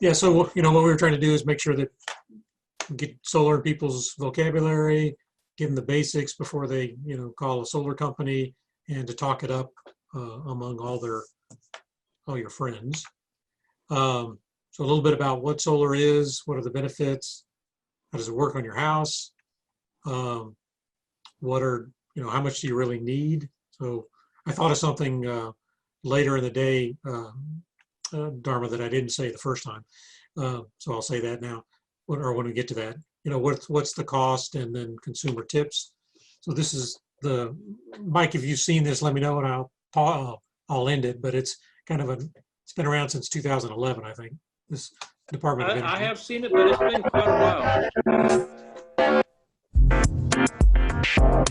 Yeah, so what we were trying to do is make sure that get solar in people's vocabulary, give them the basics before they call a solar company, and to talk it up among all your friends. So a little bit about what solar is, what are the benefits, how does it work on your house, what are how much do you really need? So I thought of something later in the day, Dharma, that I didn't say the first time. So I'll say that now, or when we get to that. What's the cost, and then consumer tips. So this is the Mike. If you've seen this, let me know, and I'll end it. But it's kind of it's been around since 2011, I think. This Department of Energy. I have seen it, but it's been quite a while.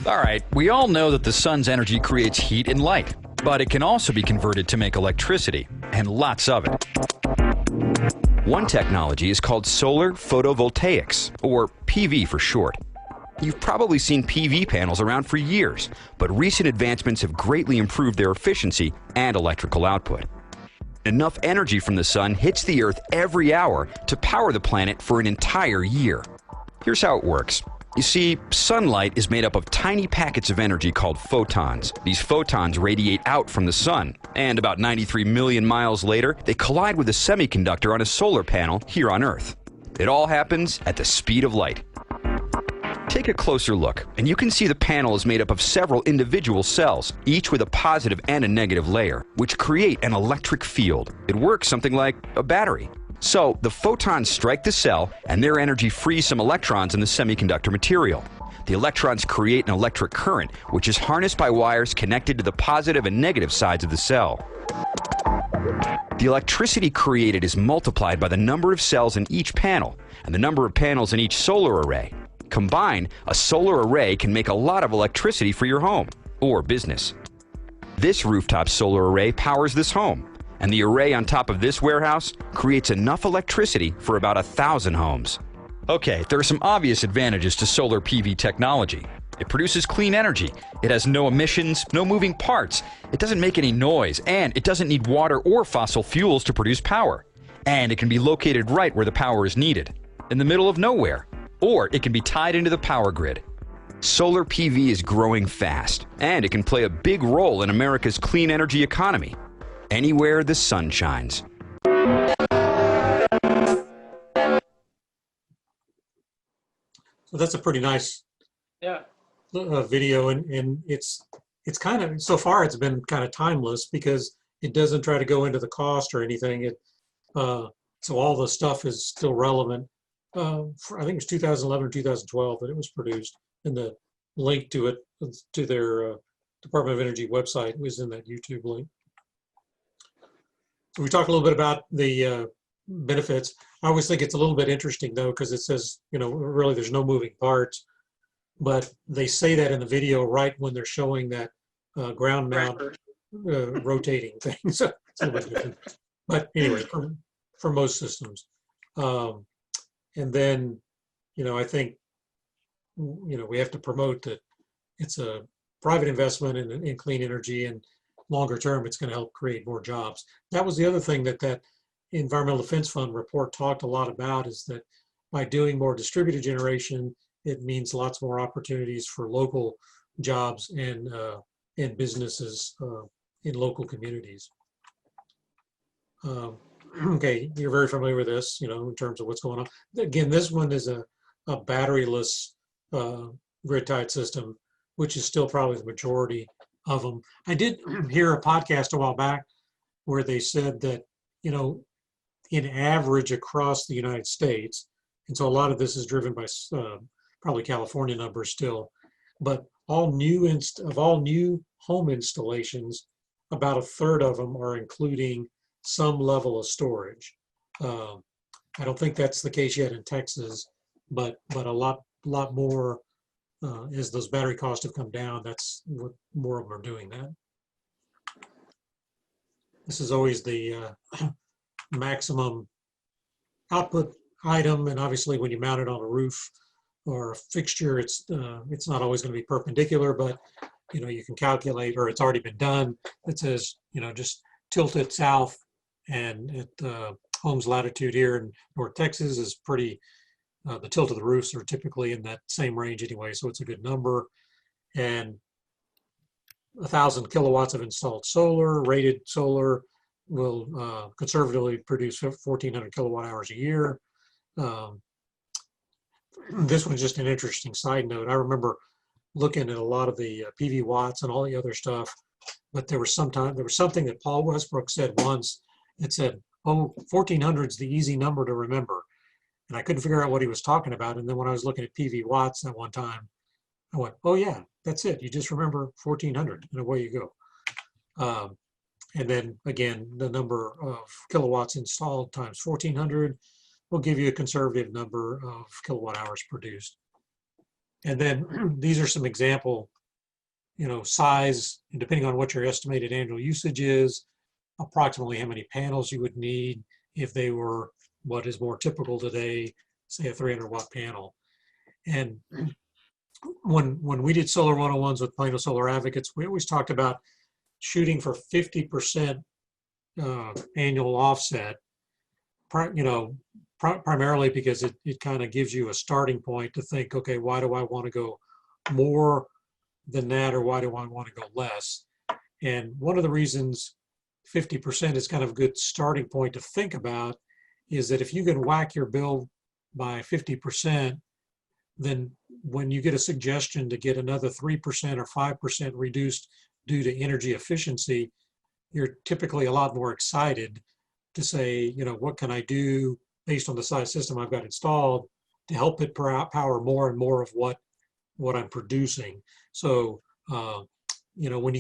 All right, we all know that the sun's energy creates heat and light, but it can also be converted to make electricity, and lots of it. One technology is called solar photovoltaics, or PV for short. You've probably seen PV panels around for years, but recent advancements have greatly improved their efficiency and electrical output. Enough energy from the sun hits the Earth every hour to power the planet for an entire year. Here's how it works. You see, sunlight is made up of tiny packets of energy called photons. These photons radiate out from the sun, and about 93 million miles later, they collide with a semiconductor on a solar panel here on Earth. It all happens at the speed of light. Take a closer look, and you can see the panel is made up of several individual cells, each with a positive and a negative layer, which create an electric field. It works something like a battery. So, the photons strike the cell, and their energy frees some electrons in the semiconductor material. The electrons create an electric current, which is harnessed by wires connected to the positive and negative sides of the cell. The electricity created is multiplied by the number of cells in each panel, and the number of panels in each solar array. Combined, a solar array can make a lot of electricity for your home or business. This rooftop solar array powers this home, and the array on top of this warehouse creates enough electricity for about 1,000 homes. Okay, there are some obvious advantages to solar PV technology. It produces clean energy, it has no emissions, no moving parts, it doesn't make any noise, and it doesn't need water or fossil fuels to produce power. And it can be located right where the power is needed, in the middle of nowhere. Or it can be tied into the power grid. Solar PV is growing fast, and it can play a big role in America's clean energy economy, anywhere the sun shines. So that's a pretty nice video, and it's kind of, so far it's been kind of timeless because it doesn't try to go into the cost or anything. So all the stuff is still relevant. I think it was 2011 or 2012 that it was produced, and the link to it, to their Department of Energy website, was in that YouTube link. So we talked a little bit about the benefits. I always think it's a little bit interesting though, because it says, really there's no moving parts, but they say that in the video right when they're showing that ground mount rotating thing. So it's a little bit different. But anyway, for most systems. And then, I think, we have to promote that it's a private investment in clean energy, and longer term, it's going to help create more jobs. That was the other thing that Environmental Defense Fund report talked a lot about, is that by doing more distributed generation, it means lots more opportunities for local jobs and businesses in local communities. Okay, you're very familiar with this, in terms of what's going on. Again, this one is a batteryless grid-tied system, which is still probably the majority of them. I did hear a podcast a while back where they said that, in average across the United States, and so a lot of this is driven by probably California numbers still, but all new home installations, about 1/3 of them are including some level of storage. I don't think that's the case yet in Texas, but a lot more as those battery costs have come down. That's what more of them are doing that. This is always the maximum output item, and obviously when you mount it on a roof or a fixture, it's not always going to be perpendicular, but you can calculate, or it's already been done. It says just tilt it south and at home's latitude here in North Texas is pretty, the tilt of the roofs are typically in that same range anyway, so it's a good number. And 1,000 kilowatts of installed solar, rated solar, will conservatively produce 1,400 kilowatt hours a year. This one's just an interesting side note. I remember looking at a lot of the PV watts and all the other stuff, but there was something that Paul Westbrook said once. It said, "Oh, 1,400 is the easy number to remember," and I couldn't figure out what he was talking about. And then when I was looking at PV watts that one time, I went, "Oh yeah, that's it. You just remember 1,400, and away you go." And then again, the number of kilowatts installed times 1,400 will give you a conservative number of kilowatt hours produced. And then these are some example, size, and depending on what your estimated annual usage is, approximately how many panels you would need if they were what is more typical today, say a 300 watt panel. And when we did Solar 101s with Plano Solar Advocates, we always talked about shooting for 50% annual offset, primarily because it kind of gives you a starting point to think, okay, why do I want to go more than that, or why do I want to go less? And one of the reasons 50% is kind of a good starting point to think about is that if you can whack your bill by 50%, then when you get a suggestion to get another 3% or 5% reduced due to energy efficiency, you're typically a lot more excited to say, what can I do based on the size system I've got installed to help it power more and more of what I'm producing. So, when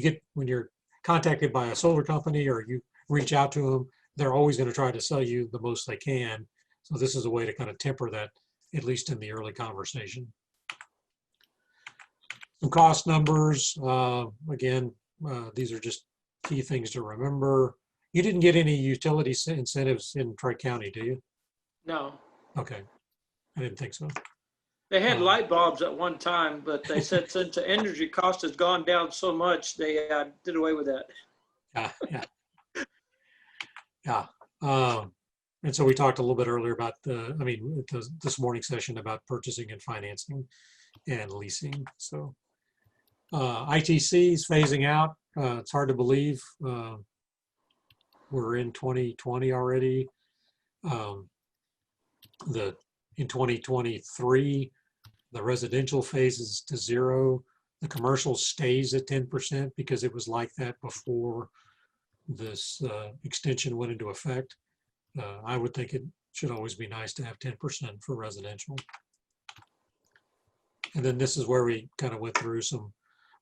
you're contacted by a solar company or you reach out to them, they're always going to try to sell you the most they can. So this is a way to kind of temper that, at least in the early conversation. Some cost numbers, again, these are just key things to remember. You didn't get any utility incentives in Tri-County, do you? No. Okay, I didn't think so. They had light bulbs at one time, but they said since the energy cost has gone down so much, they did away with that. Yeah. And so we talked a little bit earlier about this morning session about purchasing and financing and leasing. So ITC is phasing out. It's hard to believe. We're in 2020 already. In 2023, the residential phases to 0. The commercial stays at 10% because it was like that before this extension went into effect. I would think it should always be nice to have 10% for residential. And then this is where we kind of went through some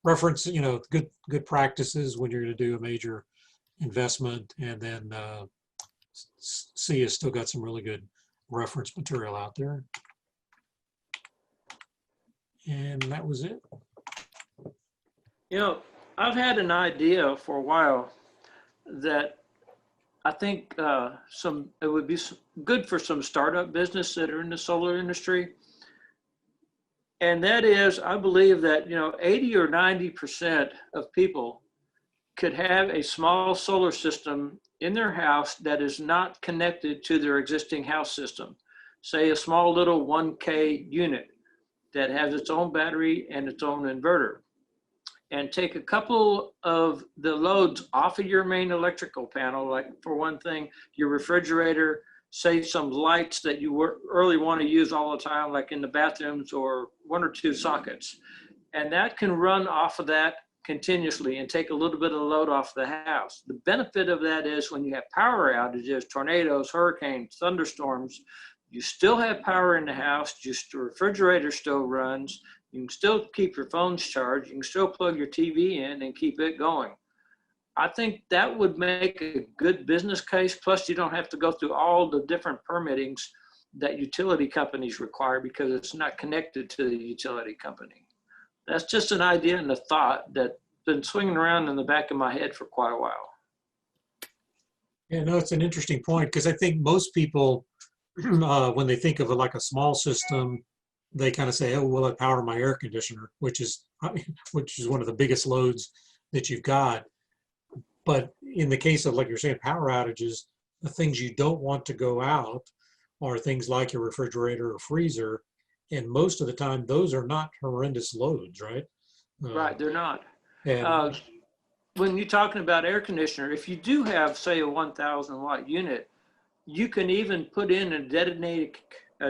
reference, good practices when you're going to do a major investment. And then C has still got some really good reference material out there. And that was it. I've had an idea for a while that I think it would be good for some startup business that are in the solar industry. And that is, I believe that, 80 or 90% of people could have a small solar system in their house that is not connected to their existing house system. Say a small little 1K unit that has its own battery and its own inverter. And take a couple of the loads off of your main electrical panel, like for one thing, your refrigerator, say some lights that you really want to use all the time, like in the bathrooms, or 1 or 2 sockets. And that can run off of that continuously and take a little bit of load off the house. The benefit of that is when you have power outages, tornadoes, hurricanes, thunderstorms, you still have power in the house, just the refrigerator still runs, you can still keep your phones charged, you can still plug your TV in and keep it going. I think that would make a good business case, plus you don't have to go through all the different permittings that utility companies require because it's not connected to the utility company. That's just an idea and a thought that's been swinging around in the back of my head for quite a while. Yeah, no, it's an interesting point because I think most people, when they think of it like a small system, they kind of say, "Oh, will it power my air conditioner?" which is one of the biggest loads that you've got. But in the case of, like you're saying, power outages, the things you don't want to go out are things like your refrigerator or freezer. And most of the time, those are not horrendous loads, right? Right, they're not. And When you're talking about air conditioner, if you do have, say, a 1,000 watt unit, you can even put in a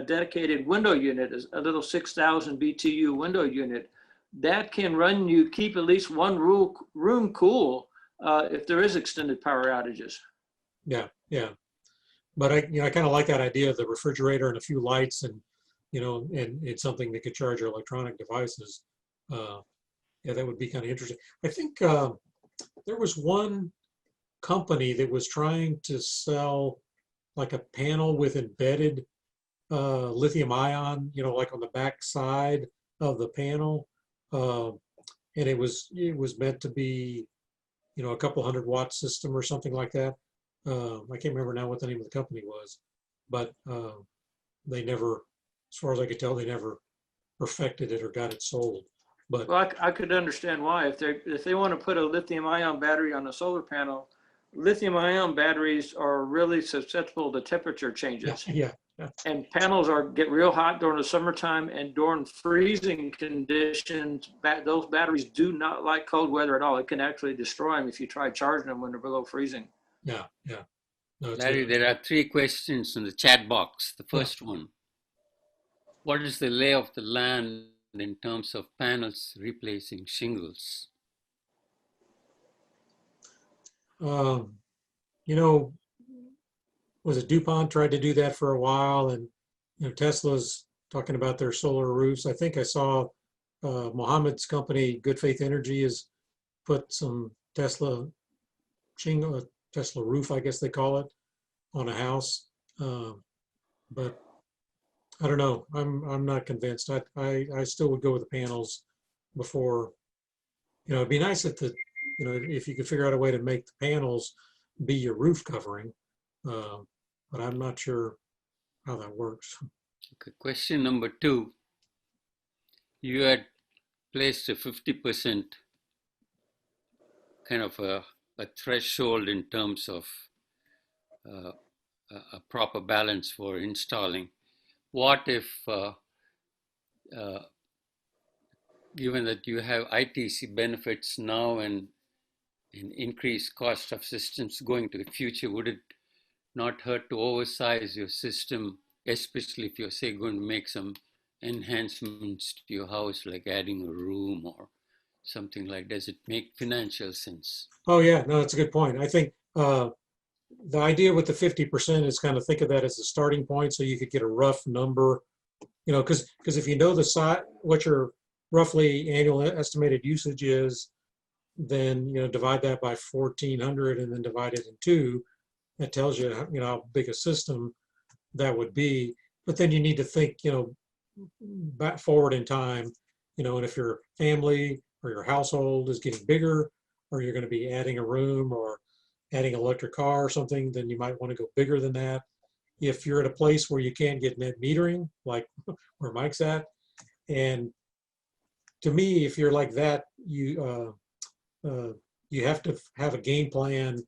dedicated window unit, a little 6,000 BTU window unit that can run you, keep at least one room cool if there is extended power outages. yeah, yeah. But I kind of like that idea of the refrigerator and a few lights, and and it's something that could charge your electronic devices. Yeah, that would be kind of interesting. I think there was one company that was trying to sell like a panel with embedded lithium ion, like on the back side of the panel, and it was meant to be, a couple 100-watt system or something like that. I can't remember now what the name of the company was, but they never, as far as I could tell, they never perfected it or got it sold. But Well, I could understand why. If they want to put a lithium ion battery on a solar panel, lithium ion batteries are really susceptible to temperature changes. yeah. And panels get real hot during the summertime, and during freezing conditions, those batteries do not like cold weather at all. It can actually destroy them if you try charging them when they're below freezing. Yeah. No, Larry, there are 3 questions in the chat box. The first one, what is the lay of the land in terms of panels replacing shingles? Was it DuPont tried to do that for a while, and Tesla's talking about their solar roofs. I think I saw Mohammed's company, Good Faith Energy, has put some Tesla shingle, Tesla roof, I guess they call it, on a house. But I don't know. I'm not convinced. I still would go with the panels before. It'd be nice if if you could figure out a way to make the panels be your roof covering. But I'm not sure how that works. Okay, question number 2. You had placed a 50% kind of a threshold in terms of a proper balance for installing. What if, given that you have ITC benefits now and an increased cost of systems going to the future, would it not hurt to oversize your system, especially if you're, say, going to make some enhancements to your house, like adding a room or something like that? Does it make financial sense? Oh yeah, no, that's a good point. I think the idea with the 50% is kind of think of that as a starting point, so you could get a rough number, because if you know the size, what your roughly annual estimated usage is, then divide that by 1,400 and then divide it in 2. That tells you how big a system that would be. But then you need to think back forward in time, and if your family or your household is getting bigger, or you're going to be adding a room or adding an electric car or something, then you might want to go bigger than that. If you're at a place where you can't get net metering, like where Mike's at, and to me, if you're like that, you have to have a game plan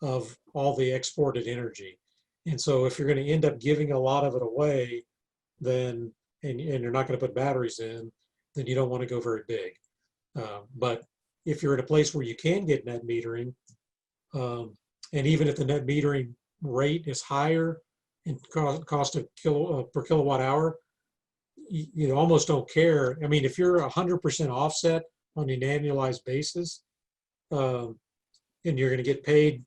of all the exported energy. And so if you're going to end up giving a lot of it away, then, and you're not going to put batteries in, then you don't want to go very big. But if you're in a place where you can get net metering, and even if the net metering rate is higher in cost of per kilowatt hour, you almost don't care. I mean, if you're 100% offset on an annualized basis, and you're going to get paid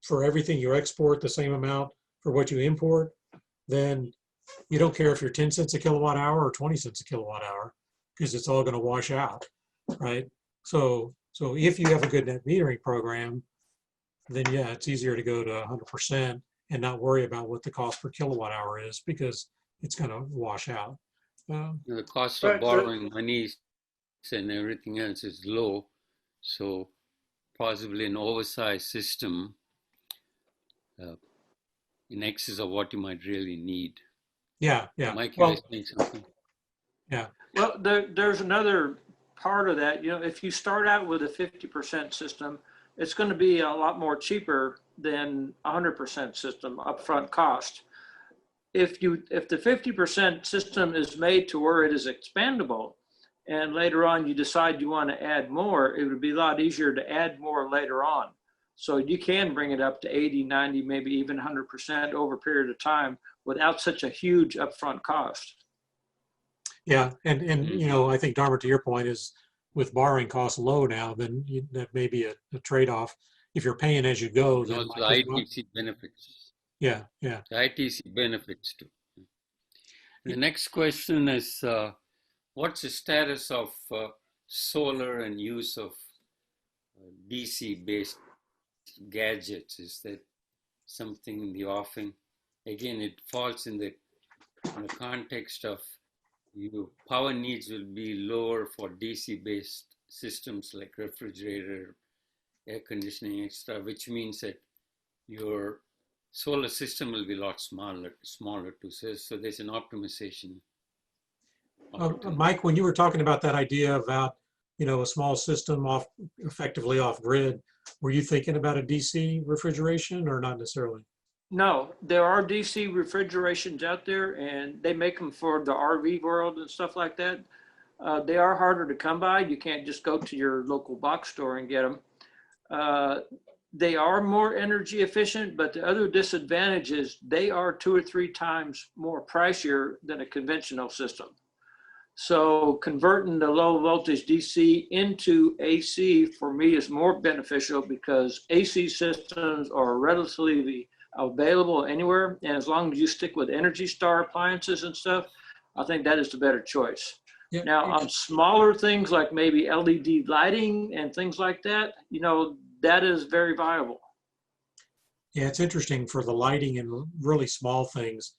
for everything you export the same amount for what you import, then you don't care if you're 10 cents a kilowatt hour or 20 cents a kilowatt hour, because it's all going to wash out, right? So if you have a good net metering program, then yeah, it's easier to go to 100% and not worry about what the cost per kilowatt hour is, because it's going to wash out. The cost of borrowing money and everything else is low, so possibly an oversized system in excess of what you might really need. Yeah. Mike, Well, you were saying something? Yeah. Well, there's another part of that. If you start out with a 50% system, it's going to be a lot more cheaper than 100% system upfront cost. If the 50% system is made to where it is expandable, and later on you decide you want to add more, it would be a lot easier to add more later on. So you can bring it up to 80, 90, maybe even 100% over a period of time without such a huge upfront cost. Yeah, and you know, I think Dharma, to your point, is with borrowing costs low now, then that may be a trade-off. If you're paying as you go, And then also might as well. ITC benefits. Yeah, yeah. The ITC benefits too. The next question is, what's the status of solar and use of DC-based gadgets? Is that something in the offing? Again, it falls in the context of your power needs will be lower for DC-based systems like refrigerator, air conditioning, etc., which means that your solar system will be a lot smaller too. So there's an optimization. Mike, when you were talking about that idea about, you know, a small system effectively off grid, were you thinking about a DC refrigeration or not necessarily? No, there are DC refrigerations out there, and they make them for the RV world and stuff like that. They are harder to come by. You can't just go to your local box store and get them. They are more energy efficient, but the other disadvantage is they are 2 or 3 times more pricier than a conventional system. So converting the low voltage DC into AC for me is more beneficial because AC systems are relatively available anywhere. And as long as you stick with Energy Star appliances and stuff, I think that is the better choice. Yeah. Now on smaller things like maybe LED lighting and things like that, you know, that is very viable. Yeah, it's interesting for the lighting and really small things.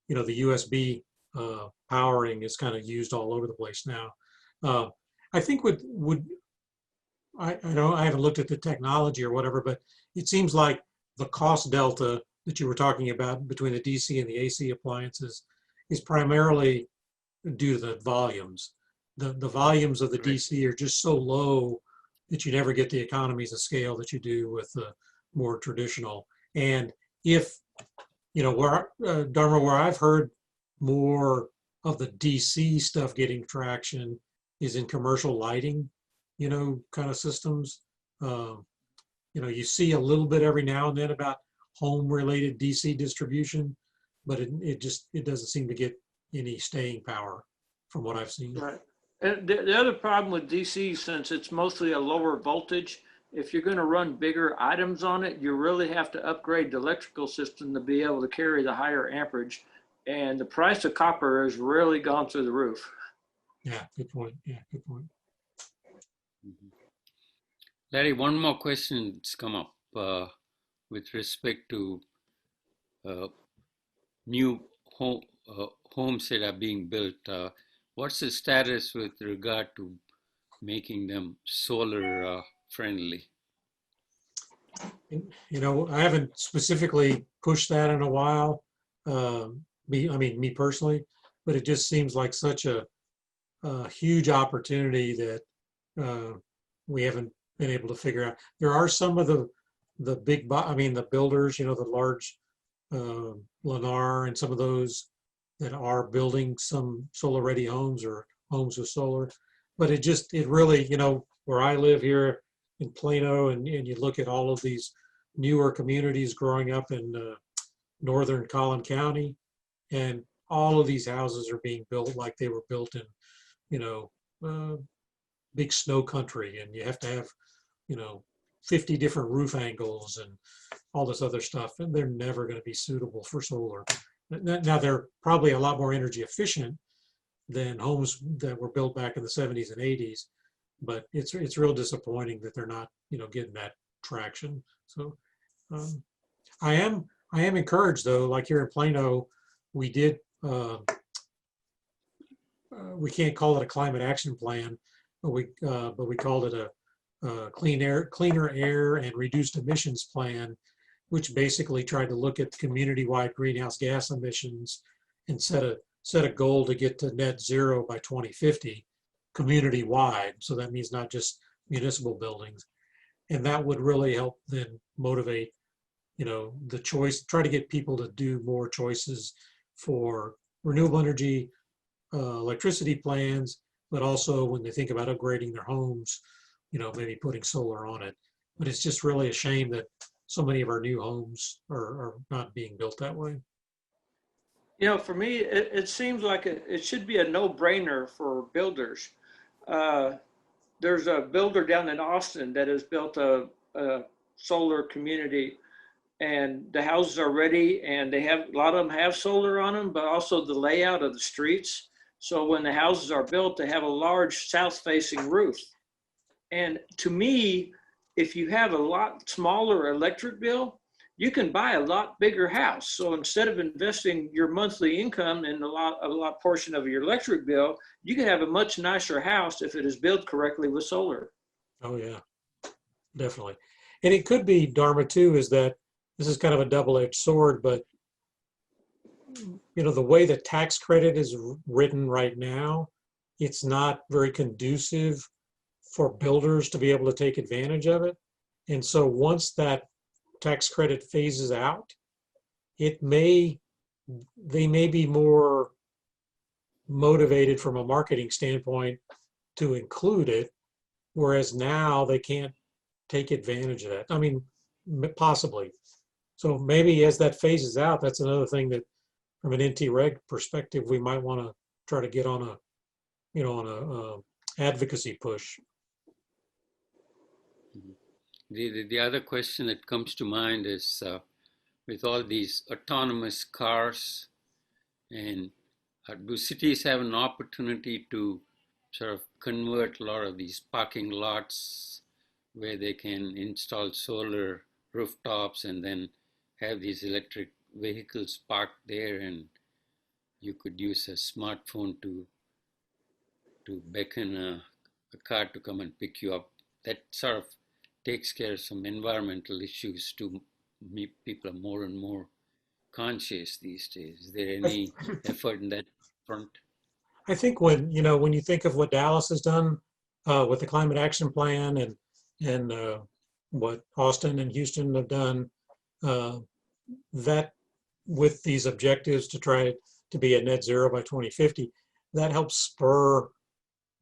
You know, the USB powering is kind of used all over the place now. I think I haven't looked at the technology or whatever, but it seems like the cost delta that you were talking about between the DC and the AC appliances is primarily due to the volumes. The volumes of the DC are just so low that you never get the economies of scale that you do with the more traditional. And if, you know, Dharma, where I've heard more of the DC stuff getting traction is in commercial lighting, you know, kind of systems. You know, you see a little bit every now and then about home related DC distribution, but it doesn't seem to get any staying power from what I've seen. Right. And the other problem with DC, since it's mostly a lower voltage, if you're going to run bigger items on it, you really have to upgrade the electrical system to be able to carry the higher amperage. And the price of copper has really gone through the roof. Yeah, good point. Yeah, good point. Larry, one more question's come up with respect to new homes that are being built. What's the status with regard to making them solar friendly? You know, I haven't specifically pushed that in a while. Me personally, but it just seems like such a huge opportunity that we haven't been able to figure out. There are some of the big, the builders, you know, the large Lennar and some of those that are building some solar ready homes or homes with solar, but it really, you know, where I live here in Plano, and you look at all of these newer communities growing up in northern Collin County, and all of these houses are being built like they were built in, you know, big snow country, and you have to have, you know, 50 different roof angles and all this other stuff, and they're never going to be suitable for solar. Now they're probably a lot more energy efficient than homes that were built back in the 70s and 80s, but it's real disappointing that they're not, you know, getting that traction. So I am encouraged though, like here in Plano, we did, we can't call it a climate action plan, but we called it a cleaner air and reduced emissions plan, which basically tried to look at community-wide greenhouse gas emissions and set a goal to get to net zero by 2050, community-wide. So that means not just municipal buildings. And that would really help then motivate, the choice, try to get people to do more choices for renewable energy, electricity plans, but also when they think about upgrading their homes, maybe putting solar on it. But it's just really a shame that so many of our new homes are not being built that way. For me, it seems like it should be a no-brainer for builders. There's a builder down in Austin that has built a solar community, and the houses are ready, and they have, a lot of them have solar on them, but also the layout of the streets. So when the houses are built, they have a large south-facing roof. And to me, if you have a lot smaller electric bill, you can buy a lot bigger house. So instead of investing your monthly income in a lot portion of your electric bill, you can have a much nicer house if it is built correctly with solar. Oh yeah, definitely. And it could be, Dharma, too, is that this is kind of a double-edged sword, but the way the tax credit is written right now, it's not very conducive for builders to be able to take advantage of it. And so once that tax credit phases out, they may be more motivated from a marketing standpoint to include it, whereas now they can't take advantage of that. I mean, possibly. So maybe as that phases out, that's another thing that from an NT reg perspective, we might want to try to get on a advocacy push. The other question that comes to mind is with all these autonomous cars, and do cities have an opportunity to sort of convert a lot of these parking lots where they can install solar rooftops and then have these electric vehicles parked there, and you could use a smartphone to beckon a car to come and pick you up? That sort of takes care of some environmental issues to make people more and more conscious these days. Is there any effort in that front? I think when you think of what Dallas has done with the climate action plan and what Austin and Houston have done, that with these objectives to try to be at net zero by 2050, that helps spur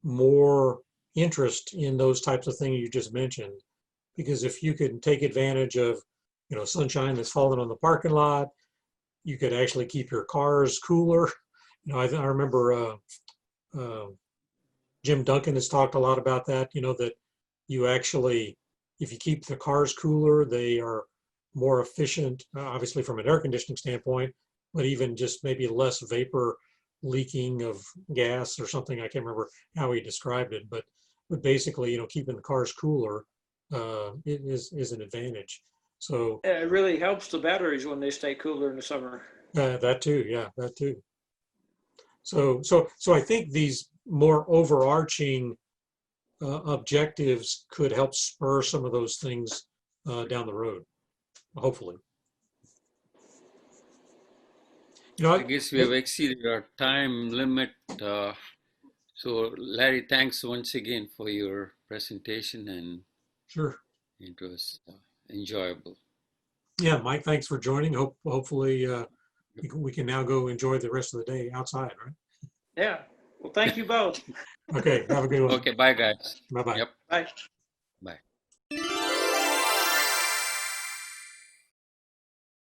more interest in those types of things you just mentioned. Because if you can take advantage of, sunshine that's falling on the parking lot, you could actually keep your cars cooler. I remember Jim Duncan has talked a lot about that, that you actually, if you keep the cars cooler, they are more efficient, obviously from an air conditioning standpoint, but even just maybe less vapor leaking of gas or something. I can't remember how he described it, but basically, keeping the cars cooler is an advantage. So It really helps the batteries when they stay cooler in the summer. that too, yeah, that too. So I think these more overarching objectives could help spur some of those things down the road, hopefully. I guess we have exceeded our time limit. So Larry, thanks once again for your presentation, and Sure. it was enjoyable. Yeah, Mike, thanks for joining. Hopefully we can now go enjoy the rest of the day outside, right? Yeah. Well, thank you both. Okay, have a good one. Okay, bye guys. Bye-bye. Yep. Bye. Bye.